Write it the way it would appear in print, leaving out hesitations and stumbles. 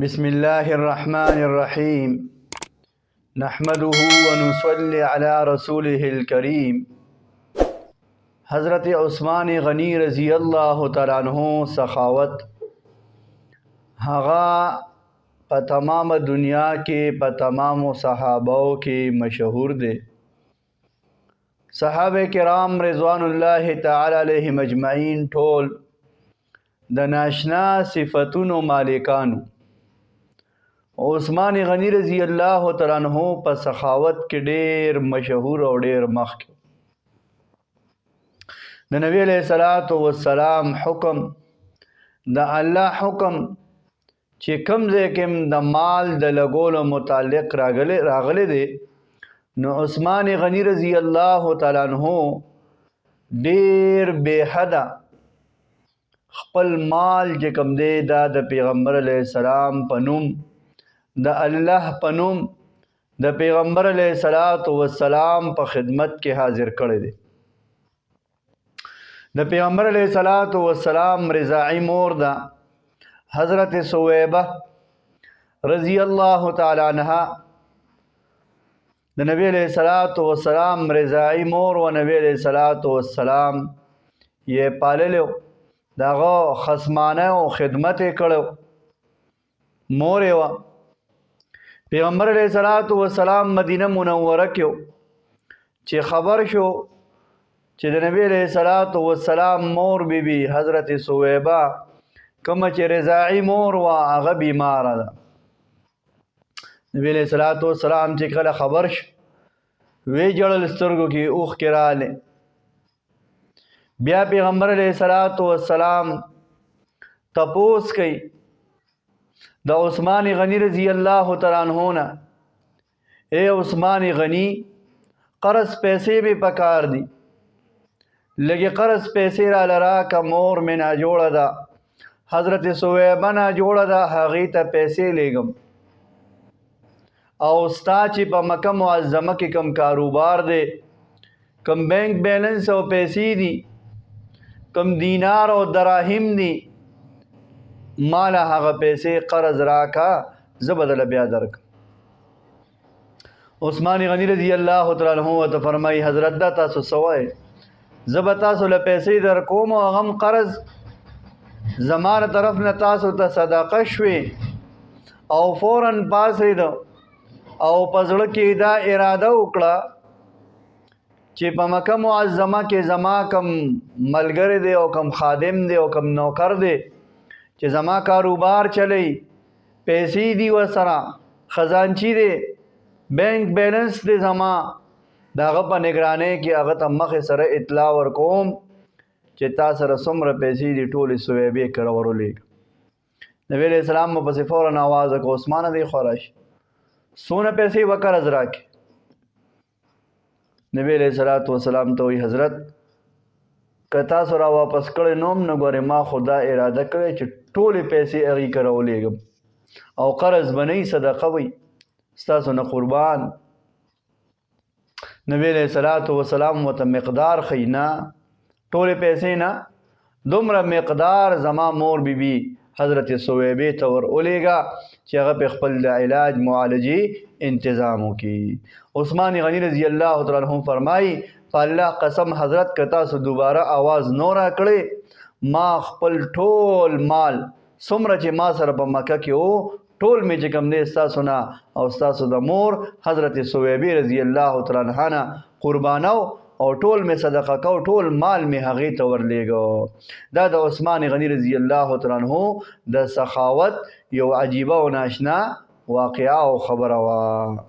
بسم الله الرحمن الرحيم نحمده ونصلي على رسوله الكريم حضرت عثمان غنی رضی اللہ تعالیٰ عنہ سخاوت هغه په تمام دنیا کې په تمام صحابو کې مشهور دي. صحابه کرام رضوان الله تعالی علیهم اجمعین ټول د ناشنا صفاتونو مالکانو. عثمان غنی رضی الله تعالی عنہ په سخاوت کې ډېر مشهور او ډېر مخکې. د نبی علیہ الصلوۃ والسلام حکم د الله حکم چې کوم ځای کې د مال د لګولو متعلق راغلی دی، نو عثمان غنی رضی الله تعالی عنہ ډېر بے حده خپل مال چې کوم دی دا د پیغمبر علیہ السلام په نوم، د الله په نوم، د پیغمبر علیہ الصلوۃ والسلام په خدمت کې حاضر کړی دی. د پیغمبر علیہ الصلوۃ والسلام رضاعی مور ده حضرت ثویبہ رضی اللہ تعالی عنہ. د نبی علیہ الصلوۃ والسلام رضاعی مور و نبی علیہ الصلوۃ والسلام یې پاللو، دغه خصمانه او خدمت یې کړو، مور یې وه. پیغمبر علیہ الصلوۃ والسلام مدینه منوره کې چې خبر شو چې د نبی علیہ الصلوۃ والسلام مور بی بی حضرت ثویبہ کومه چې رضاعی مور وه هغه بیماره ده. نبی علیہ الصلوۃ والسلام چې کله خبر شو وی جړل سترګو کې اوښکې راغلې. بیا پیغمبر علیہ الصلوۃ والسلام تپوس کوي د عثمان غنی رضی الله تعالی عنہ نه، اے عثمان غنی قرض پیسې به پکار دي، لږې قرض پیسې را لرا که مور مې ناجوړه ده، حضرت ثویبہ ناجوړه ده، هغې ته پیسې لیږم. او ستا چې په مکه معظمه کې کم کاروبار دی، کم بینک بیلنس او پیسې دي، کم دینار او دراهم دي، ماله هغه پیسې قرض راکا، زه به درله بیا درکړم. عثمان غنی رضی الله تعالی عنہ ورته فرمایي حضرت دا تاسو څه وایئ؟ زه به تاسو له پیسې درکوم او هغه هم قرض زما له طرف نه تاسو ته صدقه شوې. او فوراً پاڅېد او په زړه کې دا اراده وکړه چې په مکه معظمه کې زما کم ملګری دی او کم خادم دی او کم نوکر دی چې زما کاروبار چلی، پیسې دي ورسره، خزانچی دی، بینک بیلنس دی زما، د هغه په نگرانۍ کې هغه ته مخې سره اطلاع ورکوم چې تا سره څومره پیسې دي ټولې ثویبې کره ورولېږه. نبی علیہ السلام مو پسې فوراً آواز وکړه عثمانه دی خوا راشي، څونه پیسې به قرض راکړي. نبی علیہ الصلوۃ والسلام ته وایي حضرت که تاسو را واپس کړی نوم نه ګورې ما خدا اراده کړی چې ټولې پیسې هغې کره ولېږم او قرض به نه وي، صدقه وي، ستاسو نه قربان. نبی علیہ الصلوۃ والسلام ورته مقدار ښیي، نه ټولې پیسې نه، دومره مقدار زما مور بی بی حضرت ثویبې ته ور ولېږه چې هغه په خپل د علاج معالجې انتظام وکړي. عثمان غنی رضی الله تعالی عنہ فرمایي په الله قسم حضرت که تاسو دوباره آواز نو راکړئ، ما خپل ټول مال څومره چې ما سره په مکه کې و ټول مې چې کوم دی ستاسو نه او ستاسو د مور حضرت ثویبې رضی الله تعالی عنها نه قربانو او ټول مې صدقه کو، ټول مال مې هغې ته ورلیږو. دا د عثمان غنی رضی الله تعالی عنہ د سخاوت یو عجیبه او ناشنا واقعه او خبره وه.